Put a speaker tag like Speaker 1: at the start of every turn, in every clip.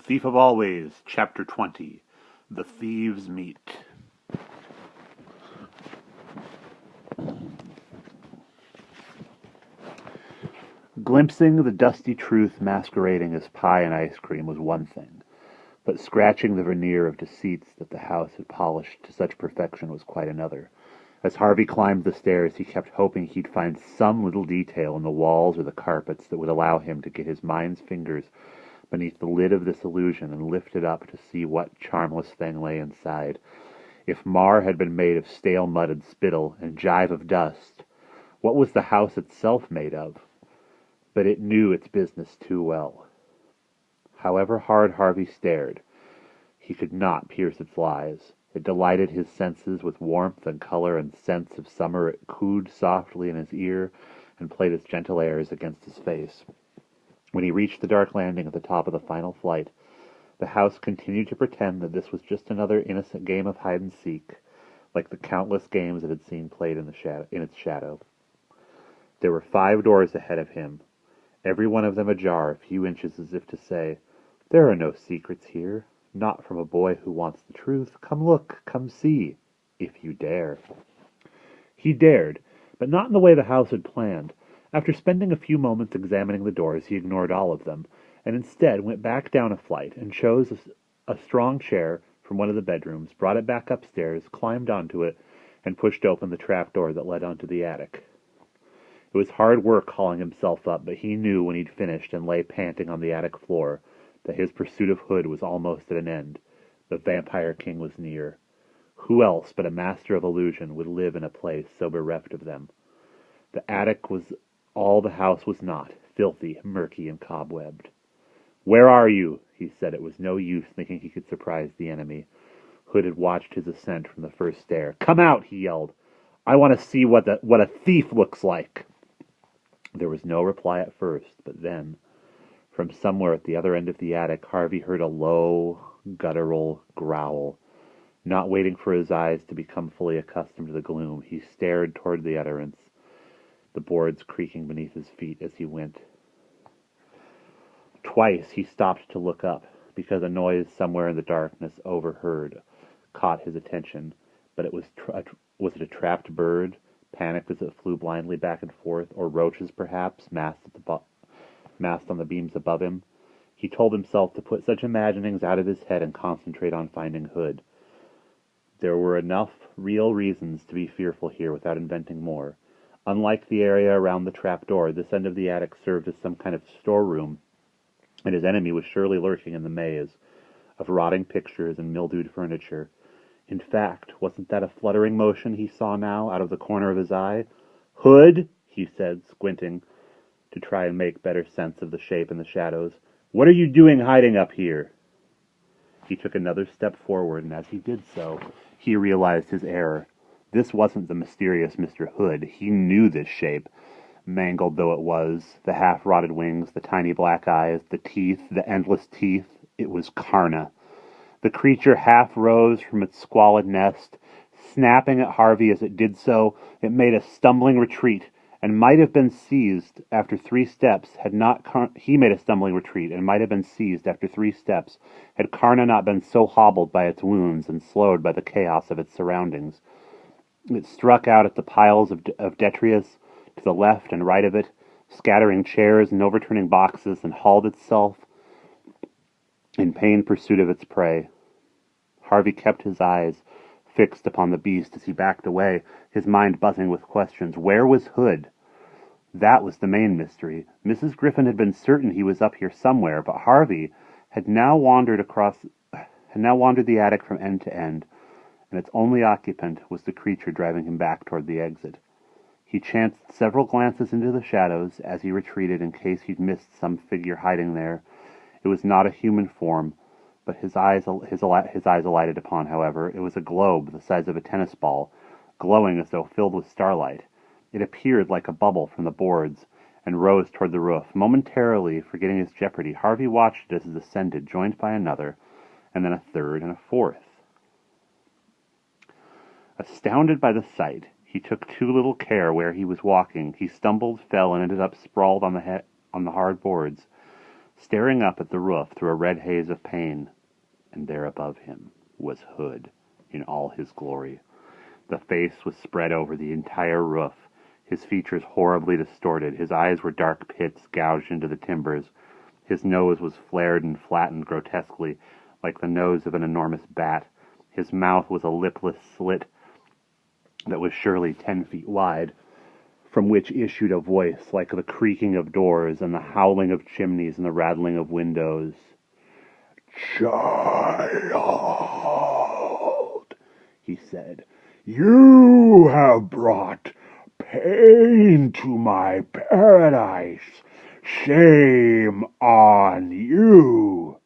Speaker 1: Thief of Always, Chapter 20. The Thieves Meet. Glimpsing the dusty truth masquerading as pie and ice cream was one thing, but scratching the veneer of deceits that the house had polished to such perfection was quite another. As Harvey climbed the stairs, he kept hoping he'd find some little detail in the walls or the carpets that would allow him to get his mind's fingers beneath the lid of this illusion and lift it up to see what charmless thing lay inside. If Mar had been made of stale mud and spittle and jive of dust, what was the house itself made of? But it knew its business too well. However hard Harvey stared, he could not pierce its lies. It delighted his senses with warmth and color and scents of summer. It cooed softly in his ear and played its gentle airs against his face. When he reached the dark landing at the top of the final flight, the house continued to pretend that this was just another innocent game of hide-and-seek, like the countless games it had seen played in its shadow. There were 5 doors ahead of him, every one of them ajar a few inches as if to say, "There are no secrets here, not from a boy who wants the truth. Come look, come see, if you dare." He dared, but not in the way the house had planned. After spending a few moments examining the doors, he ignored all of them, and instead went back down a flight and chose a strong chair from one of the bedrooms, brought it back upstairs, climbed onto it, and pushed open the trap door that led onto the attic. It was hard work hauling himself up, but he knew when he'd finished and lay panting on the attic floor that his pursuit of Hood was almost at an end. The Vampire King was near. Who else but a master of illusion would live in a place so bereft of them? The attic was all the house was not, filthy, murky, and cobwebbed. "Where are you?" he said. It was no use thinking he could surprise the enemy. Hood had watched his ascent from the first stair. "Come out!" he yelled. "I want to see what a thief looks like." There was no reply at first, but then, from somewhere at the other end of the attic, Harvey heard a low, guttural growl. Not waiting for his eyes to become fully accustomed to the gloom, he stared toward the utterance, the boards creaking beneath his feet as he went. Twice he stopped to look up, because a noise somewhere in the darkness overheard caught his attention, but was it a trapped bird, panicked as it flew blindly back and forth, or roaches perhaps, massed on the beams above him? He told himself to put such imaginings out of his head and concentrate on finding Hood. There were enough real reasons to be fearful here without inventing more. Unlike the area around the trapdoor, this end of the attic served as some kind of storeroom, and his enemy was surely lurking in the maze of rotting pictures and mildewed furniture. In fact, wasn't that a fluttering motion he saw now out of the corner of his eye? "Hood," he said, squinting to try and make better sense of the shape in the shadows. "What are you doing hiding up here?" He took another step forward, and as he did so, he realized his error. This wasn't the mysterious Mr. Hood. He knew this shape, mangled though it was, the half-rotted wings, the tiny black eyes, the teeth, the endless teeth. It was Karna. The creature half rose from its squalid nest, snapping at Harvey as it did so. It made a stumbling retreat, and might have been seized after 3 steps had he made a stumbling retreat, and might have been seized after 3 steps had Karna not been so hobbled by its wounds and slowed by the chaos of its surroundings. It struck out at the piles of detritus to the left and right of it, scattering chairs and overturning boxes, and hauled itself in pained pursuit of its prey. Harvey kept his eyes fixed upon the beast as he backed away, his mind buzzing with questions. Where was Hood? That was the main mystery. Mrs. Griffin had been certain he was up here somewhere, but Harvey had now wandered the attic from end to end, and its only occupant was the creature driving him back toward the exit. He chanced several glances into the shadows as he retreated in case he'd missed some figure hiding there. It was not a human form, but his eyes alighted upon, however. It was a globe the size of a tennis ball, glowing as though filled with starlight. It appeared like a bubble from the boards, and rose toward the roof. Momentarily forgetting his jeopardy, Harvey watched it as it ascended, joined by another, and then a third and a fourth. Astounded by the sight, he took too little care where he was walking. He stumbled, fell, and ended up sprawled on the hard boards. staring up at the roof through a red haze of pain, and there above him was Hood in all his glory. The face was spread over the entire roof, his features horribly distorted. His eyes were dark pits gouged into the timbers. His nose was flared and flattened grotesquely, like the nose of an enormous bat. His mouth was a lipless slit that was surely 10 feet wide, from which issued a voice like the creaking of doors and the howling of chimneys and the rattling of windows. "Child," he said, "you have brought pain to my paradise. Shame on you."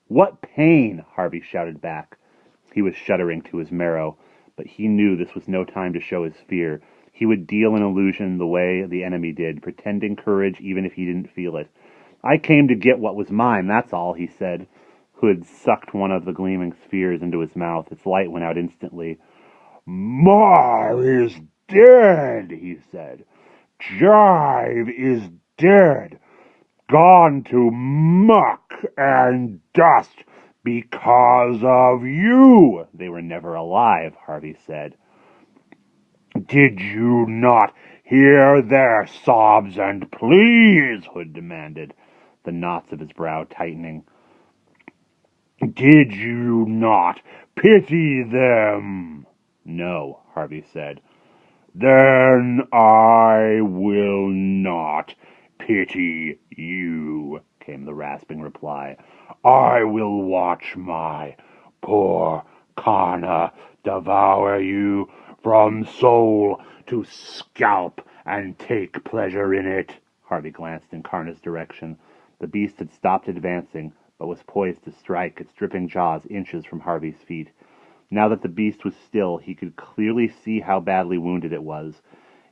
Speaker 1: "What pain?" Harvey shouted back. He was shuddering to his marrow, but he knew this was no time to show his fear. He would deal an illusion the way the enemy did, pretending courage even if he didn't feel it. "I came to get what was mine, that's all," he said. Hood sucked one of the gleaming spheres into his mouth. Its light went out instantly. "Mar is dead," he said. "Jive is dead. Gone to muck and dust because of you." "They were never alive," Harvey said. "Did you not hear their sobs and pleas?" Hood demanded, the knots of his brow tightening. "Did you not pity them?" "No," Harvey said. "Then I will not pity you," came the rasping reply. "I will watch my poor Karna devour you from soul to scalp and take pleasure in it." Harvey glanced in Karna's direction. The beast had stopped advancing, but was poised to strike, its dripping jaws inches from Harvey's feet. Now that the beast was still, he could clearly see how badly wounded it was.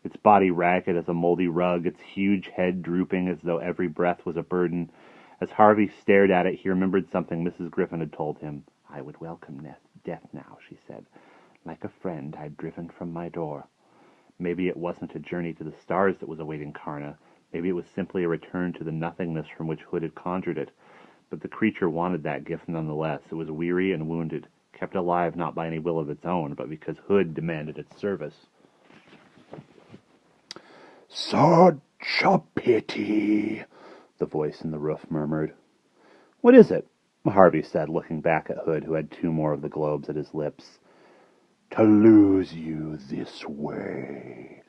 Speaker 1: Its body ragged as a moldy rug, its huge head drooping as though every breath was a burden. As Harvey stared at it, he remembered something Mrs. Griffin had told him. "I would welcome death now," she said, "like a friend I'd driven from my door." Maybe it wasn't a journey to the stars that was awaiting Karna. Maybe it was simply a return to the nothingness from which Hood had conjured it. But the creature wanted that gift nonetheless. It was weary and wounded, kept alive not by any will of its own, but because Hood demanded its service. "Such a pity," the voice in the roof murmured. "What is it?" Harvey said, looking back at Hood, who had 2 more of the globes at his lips. "To lose you this way,"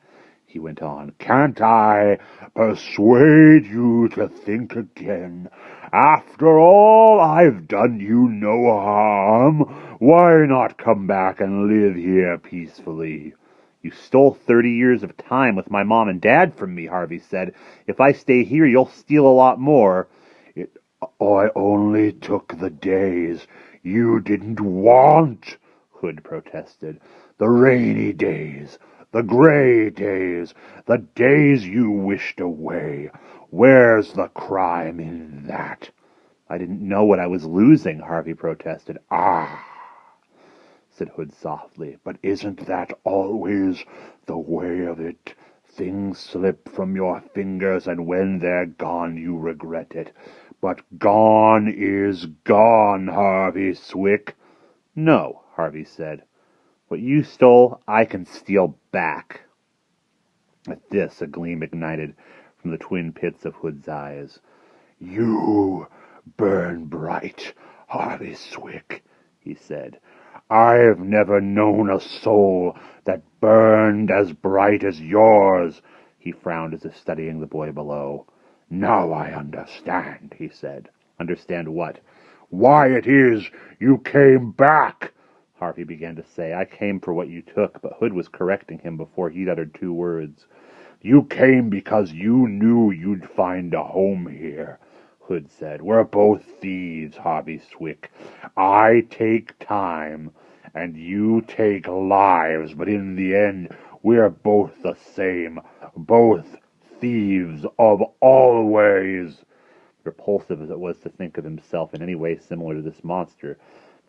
Speaker 1: he went on. "Can't I persuade you to think again? After all, I've done you no harm. Why not come back and live here peacefully?" "You stole 30 years of time with my mom and dad from me," Harvey said. "If I stay here, you'll steal a lot more." "I only took the days you didn't want," Hood protested. "The rainy days, the gray days, the days you wished away. Where's the crime in that?" "I didn't know what I was losing," Harvey protested. "Ah," said Hood softly, "but isn't that always the way of it? Things slip from your fingers, and when they're gone, you regret it. But gone is gone, Harvey Swick." "No," Harvey said. "What you stole, I can steal back." At this, a gleam ignited from the twin pits of Hood's eyes. "You burn bright, Harvey Swick," he said. "I've never known a soul that burned as bright as yours." He frowned as if studying the boy below. "Now I understand," he said. "Understand what?" "Why it is you came back," Harvey began to say. "I came for what you took," but Hood was correcting him before he'd uttered 2 words. "You came because you knew you'd find a home here," Hood said. "We're both thieves, Harvey Swick. I take time, and you take lives, but in the end, we're both the same. Both thieves of always." Repulsive as it was to think of himself in any way similar to this monster,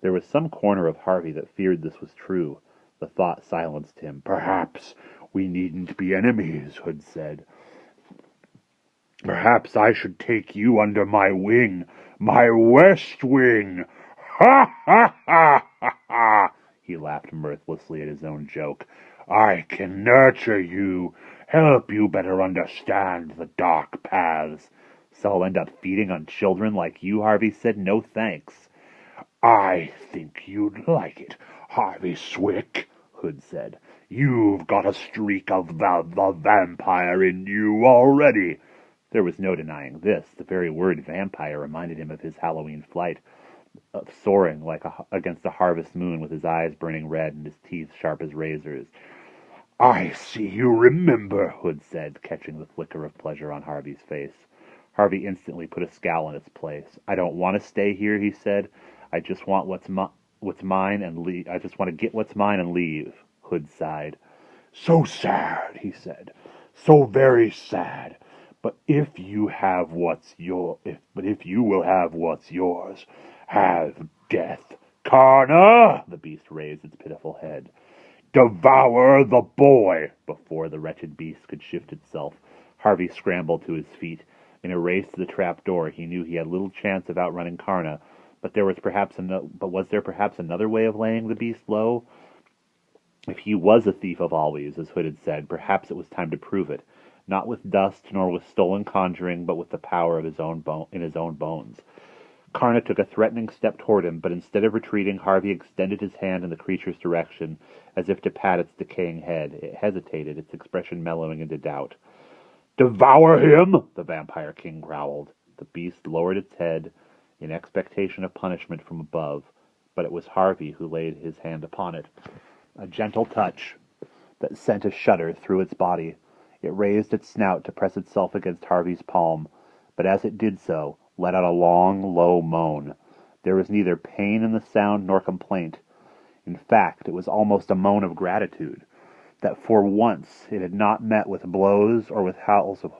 Speaker 1: there was some corner of Harvey that feared this was true. The thought silenced him. "Perhaps we needn't be enemies," Hood said.
Speaker 2: Perhaps I should take you under my wing, my west wing. Ha ha ha ha ha! He laughed mirthlessly at his own joke. I can nurture you, help you better understand the dark paths.
Speaker 1: So I'll end up feeding on children like you, Harvey said. No thanks.
Speaker 2: I think you'd like it, Harvey Swick, Hood said. You've got a streak of the vampire in you already.
Speaker 1: There was no denying this. The very word vampire reminded him of his Halloween flight, soaring against a harvest moon with his eyes burning red and his teeth sharp as razors.
Speaker 2: I see you remember,
Speaker 1: Hood said, catching the flicker of pleasure on Harvey's face. Harvey instantly put a scowl in its place. I don't want to stay here, he said. I just want what's mine and leave. I just want to get what's mine and leave. Hood sighed.
Speaker 2: So sad, he said. So very sad. But if you will have what's yours, have death. Karna! The beast raised its pitiful head. Devour the boy!
Speaker 1: Before the wretched beast could shift itself, Harvey scrambled to his feet. In a race to the trap door, he knew he had little chance of outrunning Karna, but was there perhaps another way of laying the beast low? If he was a thief of always, as Hood had said, perhaps it was time to prove it, not with dust nor with stolen conjuring, but with the power of his own bones. Karna took a threatening step toward him, but instead of retreating, Harvey extended his hand in the creature's direction, as if to pat its decaying head. It hesitated, its expression mellowing into doubt.
Speaker 2: Devour him!
Speaker 1: The vampire king growled. The beast lowered its head in expectation of punishment from above, but it was Harvey who laid his hand upon it. A gentle touch that sent a shudder through its body. It raised its snout to press itself against Harvey's palm, but as it did so, let out a long, low moan. There was neither pain in the sound nor complaint. In fact, it was almost a moan of gratitude, that for once it had not met with blows or howls of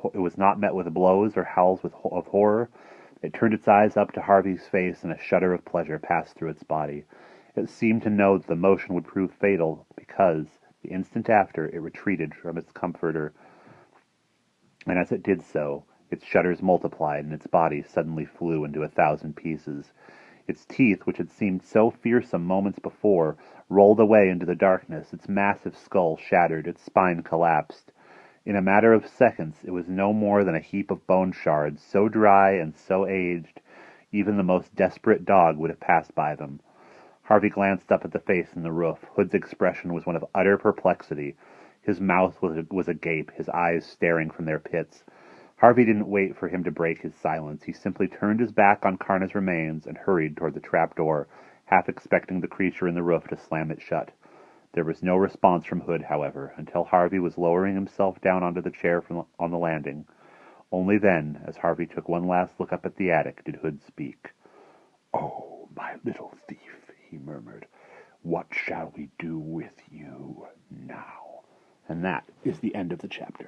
Speaker 1: horror. It turned its eyes up to Harvey's face, and a shudder of pleasure passed through its body. It seemed to know that the motion would prove fatal, because, the instant after, it retreated from its comforter, and as it did so, its shudders multiplied, and its body suddenly flew into 1,000 pieces. Its teeth, which had seemed so fearsome moments before, rolled away into the darkness, its massive skull shattered, its spine collapsed. In a matter of seconds it was no more than a heap of bone shards, so dry and so aged, even the most desperate dog would have passed by them. Harvey glanced up at the face in the roof. Hood's expression was one of utter perplexity. His mouth was agape, his eyes staring from their pits. Harvey didn't wait for him to break his silence. He simply turned his back on Karna's remains and hurried toward the trap door, half expecting the creature in the roof to slam it shut. There was no response from Hood, however, until Harvey was lowering himself down onto the chair on the landing. Only then, as Harvey took one last look up at the attic, did Hood speak.
Speaker 2: "Oh, my little thief," he murmured, "what shall we do with you now?"
Speaker 1: And that is the end of the chapter.